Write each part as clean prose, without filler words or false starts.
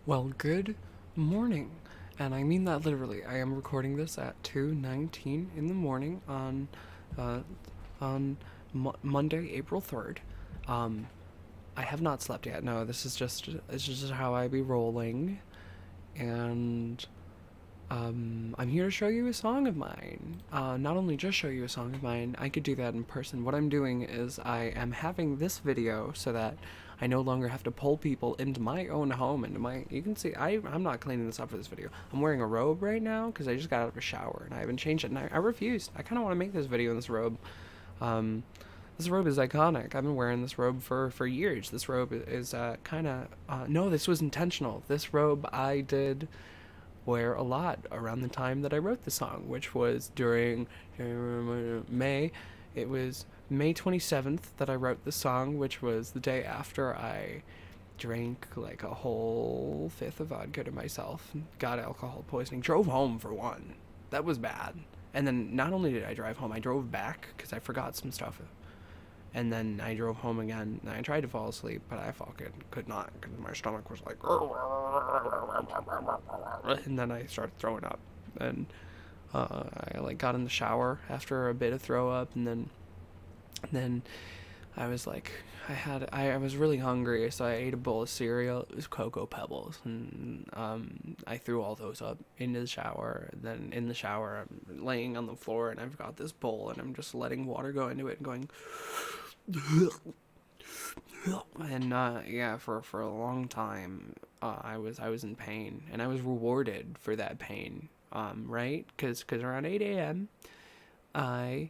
Well, good morning. And I mean that literally. I am recording this at 2:19 in the morning uh, on Monday, April 3rd. Um, I have not slept yet. No, it's just how I be rolling. And I'm here to show you a song of mine. Not only just show you a song of mine, I could do that in person. What I'm doing is I am having this video so that I no longer have to pull people into my own home, into my. You can see I'm not cleaning this up for this video. I'm wearing a robe right now because I just got out of a shower and I haven't changed it. And I refused. I kind of want to make this video in this robe. Um, this robe is iconic. I've been wearing this robe for years. This robe is kind of no. This was intentional. This robe I did wear a lot around the time that I wrote the song, which was during May. It was May 27th that I wrote the song, which was the day after I drank like a whole fifth of vodka to myself, got alcohol poisoning, drove home for one. That was bad. And then not only did I drive home, I drove back because I forgot some stuff. And then I drove home again, and I tried to fall asleep, but I fucking could not, because my stomach was like, and then I started throwing up, and I like got in the shower after a bit of throw up, and then I was like, I was really hungry, so I ate a bowl of cereal. It was Cocoa Pebbles, and I threw all those up into the shower. Then in the shower, I'm laying on the floor, and I've got this bowl, and I'm just letting water go into it and going, and yeah, for a long time, I was in pain, and I was rewarded for that pain, right? Because around 8 a.m. I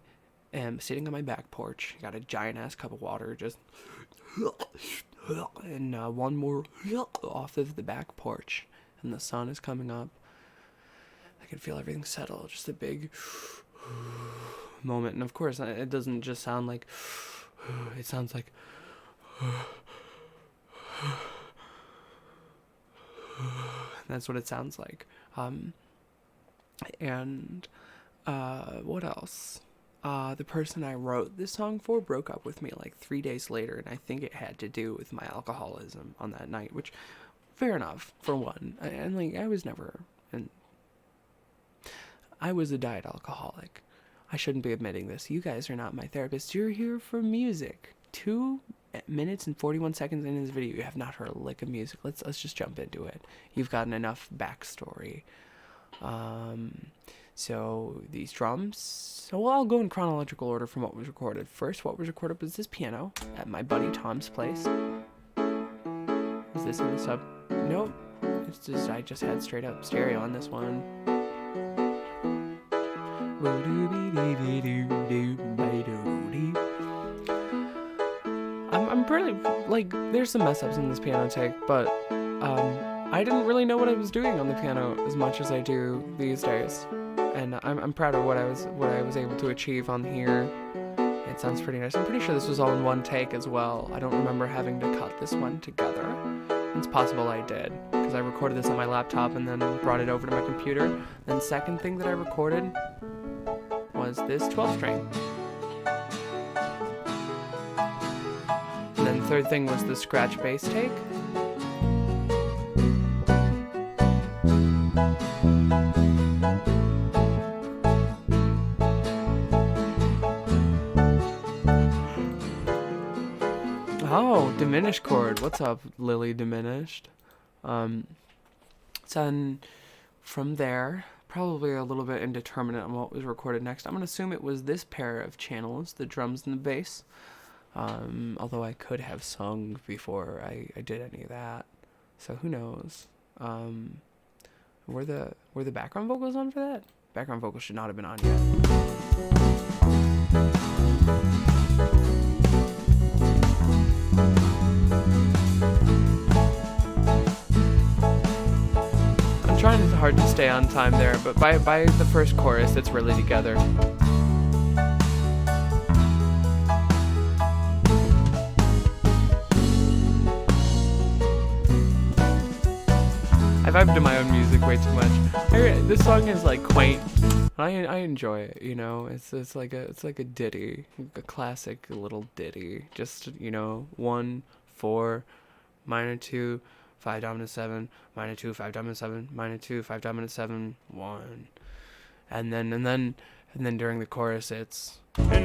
am sitting on my back porch, got a giant ass cup of water, just and one more off of the back porch, and the sun is coming up. I can feel everything settle, just a big moment, and of course, it doesn't just sound like. It sounds like. That's what it sounds like. And what else? The person I wrote this song for broke up with me like 3 days later, and I think it had to do with my alcoholism on that night, which, fair enough, for one. And like, I was never. And I was a diet alcoholic. I shouldn't be admitting this. You guys are not my therapist. You're here for music. 2 minutes and 41 seconds in this video, you have not heard a lick of music. Let's just jump into it. You've gotten enough backstory. So these drums. So well, I'll go in chronological order from what was recorded. First, what was recorded was this piano at my buddy Tom's place. Is this in the sub? Nope. It's just I just had straight up stereo on this one. I'm pretty, like, there's some mess ups in this piano take, but I didn't really know what I was doing on the piano as much as I do these days, and I'm proud of what I was able to achieve on here. It sounds pretty nice. I'm pretty sure this was all in one take as well. I don't remember having to cut this one together. It's possible I did, because I recorded this on my laptop and then brought it over to my computer. Then second thing that I recorded was this 12 string. And then third thing was the scratch bass take. Oh, diminished chord. What's up, Lily Diminished? Then from there, probably a little bit indeterminate on what was recorded next. I'm going to assume it was this pair of channels, the drums and the bass. Although I could have sung before I did any of that. So who knows? Were the background vocals on for that? Background vocals should not have been on yet. I'm trying hard to stay on time there, but by the first chorus, it's really together. I vibe to my own music way too much. This song is like quaint. I enjoy it, you know. It's like a ditty, a classic little ditty. Just 1 4 minor 2 5 dominant 7, minor 2, 5 dominant 7, minor 2, 5 dominant 7, 1. And then during the chorus it's 4, 5,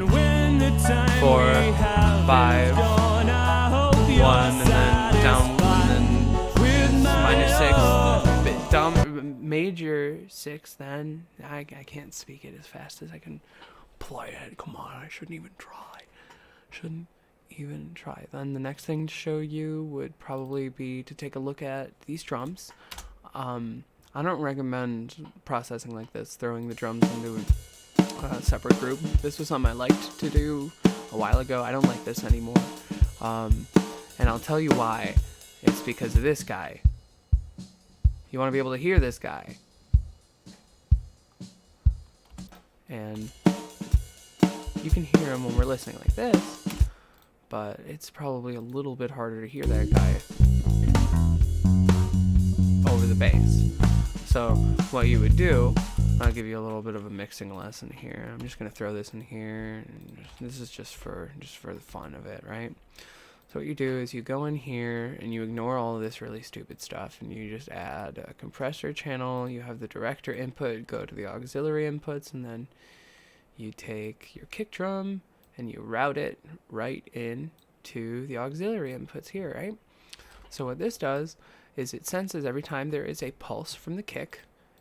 1, and then down, and then minor 6, major 6, then I can't speak it as fast as I can play it. Come on, I shouldn't even try. Then the next thing to show you would probably be to take a look at these drums. I don't recommend processing like this, throwing the drums into a separate group. This was something I liked to do a while ago. I don't like this anymore. And I'll tell you why. It's because of this guy. You want to be able to hear this guy. And you can hear him when we're listening like this, but it's probably a little bit harder to hear that guy over the bass. So what you would do, I'll give you a little bit of a mixing lesson here. I'm just going to throw this in here. And this is just for the fun of it, right? So what you do is you go in here and you ignore all of this really stupid stuff, and you just add a compressor channel. You have the director input, go to the auxiliary inputs, and then you take your kick drum and you route it right in to the auxiliary inputs here, right? So what this does is it senses every time there is a pulse from the kick,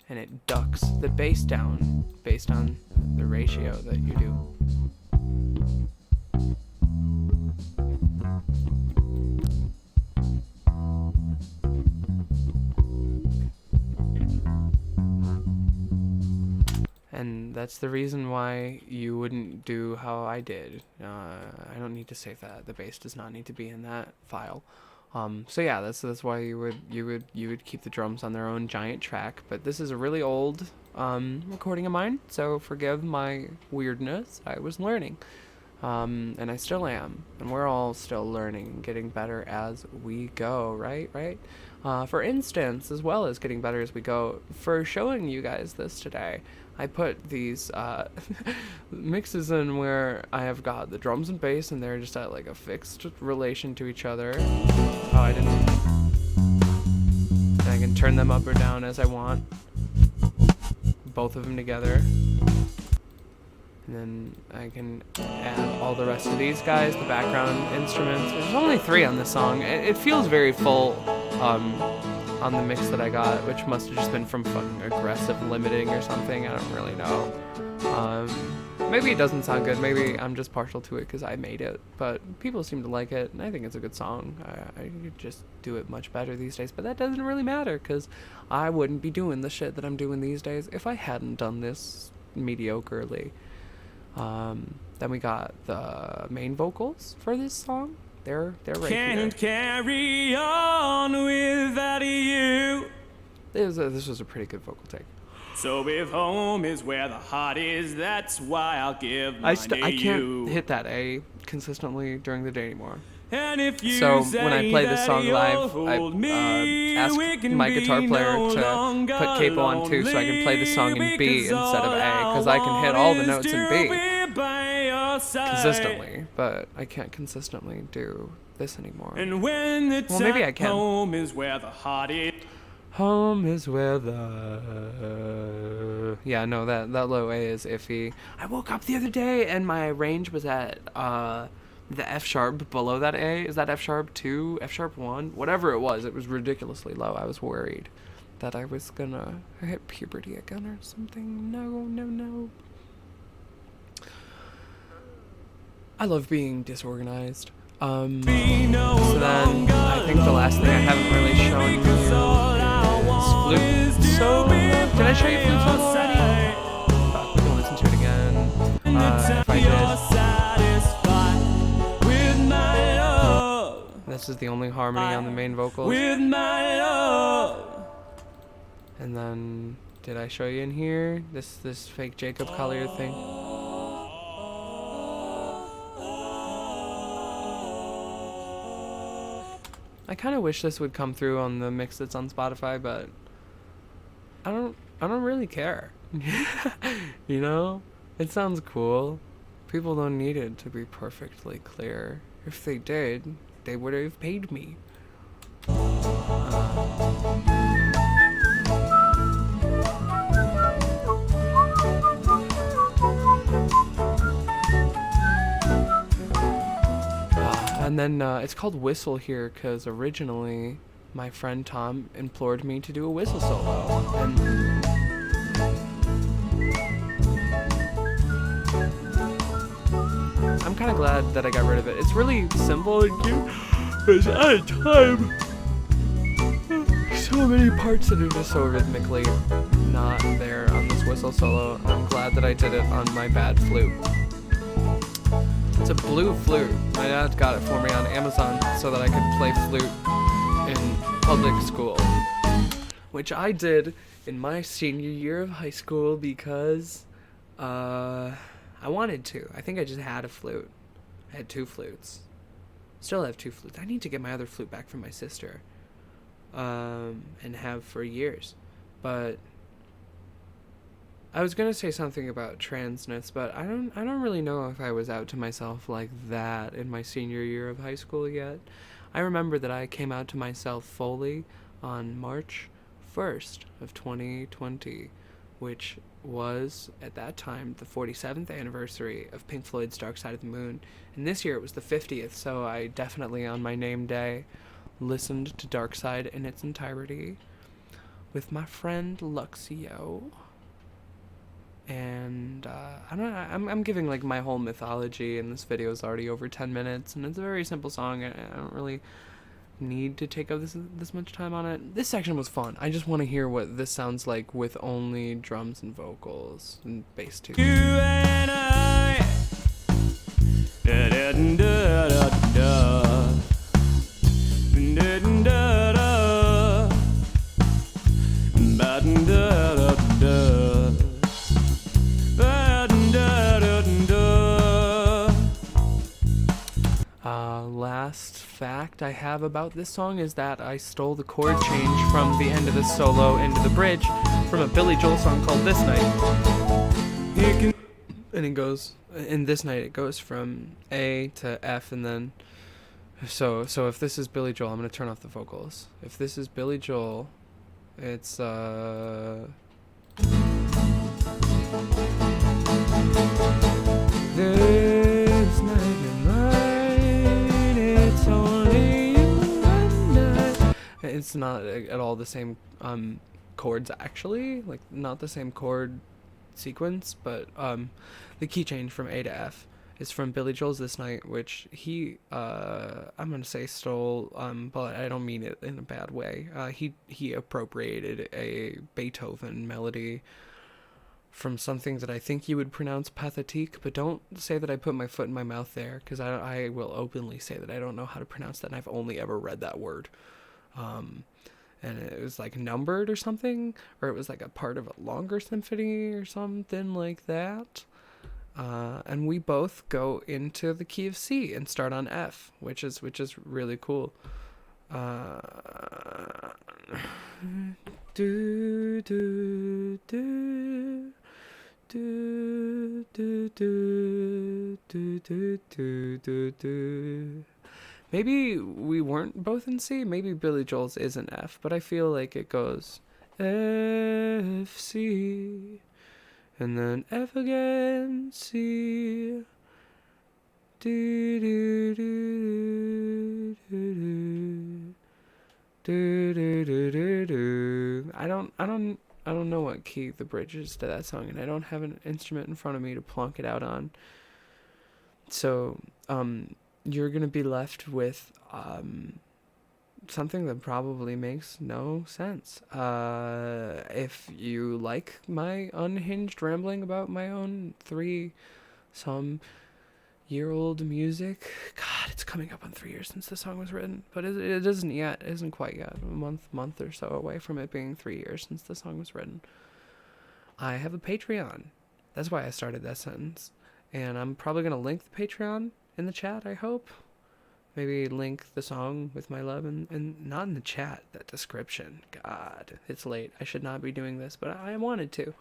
and it ducks the bass down based on the ratio that you do. And that's the reason why you wouldn't do how I did. I don't need to save that. The bass does not need to be in that file. So yeah, that's why you would keep the drums on their own giant track. But this is a really old recording of mine, so forgive my weirdness. I was learning, and I still am, and we're all still learning and getting better as we go. Right. For instance, as well as getting better as we go, for showing you guys this today, I put these mixes in where I have got the drums and bass, and they're just at like a fixed relation to each other. Oh, I didn't. And I can turn them up or down as I want. Both of them together. And then I can add all the rest of these guys, the background instruments. There's only 3 on this song. It feels very full on the mix that I got, which must have just been from fucking aggressive limiting or something. I don't really know. Maybe it doesn't sound good. Maybe I'm just partial to it because I made it. But people seem to like it, and I think it's a good song. I could just do it much better these days, but that doesn't really matter because I wouldn't be doing the shit that I'm doing these days if I hadn't done this mediocrely. Then we got the main vocals for this song. They're right Can't here. Carry on without you. This was a pretty good vocal take. So if home is where the heart is, that's why I'll give mine to I can't you. hit that A consistently during the day anymore. And if you So say when I play this song that live, you'll I hold me, ask we can my be guitar player no to longer put capo on too, so I can play the song in B instead of A, because I can hit all the notes in B consistently, but I can't consistently do this anymore. And when the Well, maybe I can. home is where the heart is. Home is where the... Yeah, no, that low A is iffy. I woke up the other day and my range was at the F sharp below that A. Is that F sharp 2, F sharp 1? Whatever it was ridiculously low. I was worried that I was gonna hit puberty again or something. No. I love being disorganized. So then I think the last thing I haven't really shown you is flute. So did I show you flute song already? We can listen to it again. If I did. This is the only harmony on the main vocals. And then did I show you in here this fake Jacob Collier thing? I kind of wish this would come through on the mix that's on Spotify, but I don't really care. You know? It sounds cool. People don't need it to be perfectly clear. If they did, they would have paid me. And then it's called Whistle here because originally my friend Tom implored me to do a whistle solo. And I'm kind of glad that I got rid of it. It's really simple and cute, but at a time, so many parts that are just so rhythmically not there on this whistle solo. I'm glad that I did it on my bad flute. It's a blue flute. My dad got it for me on Amazon so that I could play flute in public school, which I did in my senior year of high school because I wanted to. I think I just had a flute. I had 2 flutes. Still have 2 flutes. I need to get my other flute back from my sister, and have for years. But I was gonna say something about transness, but I don't really know if I was out to myself like that in my senior year of high school yet. I remember that I came out to myself fully on March 1st of 2020, which was at that time the 47th anniversary of Pink Floyd's Dark Side of the Moon, and this year it was the 50th, so I definitely on my name day listened to Dark Side in its entirety with my friend Luxio. And I don't know, I'm giving like my whole mythology, and this video is already over 10 minutes, and it's a very simple song. I don't really need to take up this much time on it. This section was fun. I just want to hear what this sounds like with only drums and vocals and bass too. You and I. Da, da, da, da, da. Da, da, da, da. Ba, da, da, da. Last fact I have about this song is that I stole the chord change from the end of the solo into the bridge from a Billy Joel song called This Night. And it goes, in This Night, it goes from A to F, and then, so if this is Billy Joel, I'm going to turn off the vocals. If this is Billy Joel, it's, this night and mine, it's only you and I. It's not at all the same chords, actually, like not the same chord sequence, but the key change from A to F is from Billy Joel's This Night, which he I'm gonna say stole, but I don't mean it in a bad way. He appropriated a Beethoven melody from something that I think you would pronounce pathétique, but don't say that I put my foot in my mouth there, because I will openly say that I don't know how to pronounce that, and I've only ever read that word. And it was like numbered or something, or it was like a part of a longer symphony or something like that. And we both go into the key of C and start on F, which is really cool. Do do do do do do do do do do. Maybe we weren't both in C. Maybe Billy Joel's is an F, but I feel like it goes F C, and then F again C. Do do do do do do do do do. I don't know what key the bridge is to that song, and I don't have an instrument in front of me to plonk it out on. So, you're gonna be left with something that probably makes no sense. If you like my unhinged rambling about my own 3-some-year-old music, God, it's coming up on 3 years since the song was written, but it isn't yet. It isn't quite yet. A month or so away from it being 3 years since the song was written. I have a Patreon. That's why I started that sentence, and I'm probably gonna link the Patreon in the chat, I hope. Maybe link the song with my love, and not in the chat, that description. God, it's late. I should not be doing this, but I wanted to.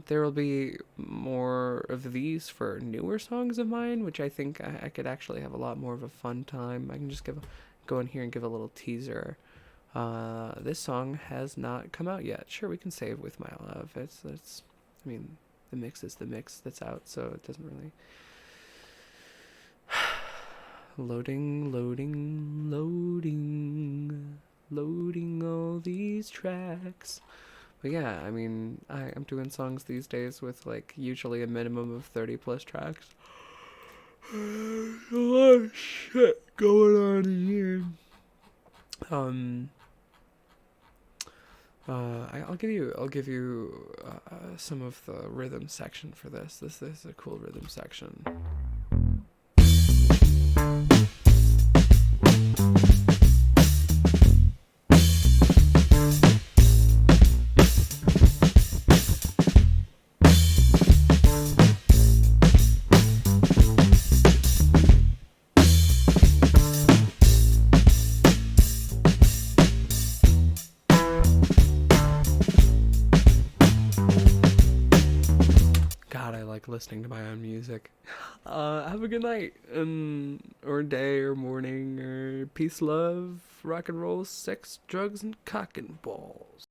There will be more of these for newer songs of mine, which I think I could actually have a lot more of a fun time. I can just go in here and give a little teaser. This song has not come out yet. Sure, we can save With My Love. It's. I mean, the mix is the mix that's out, so it doesn't really. Loading, loading, loading, loading all these tracks. But yeah, I mean, I'm doing songs these days with like usually a minimum of 30 plus tracks. A lot of shit going on here. Um, I'll give you some of the rhythm section for this. This is a cool rhythm section. God, I like listening to my own music. Have a good night, or day, or morning, or peace, love, rock and roll, sex, drugs, and cock and balls.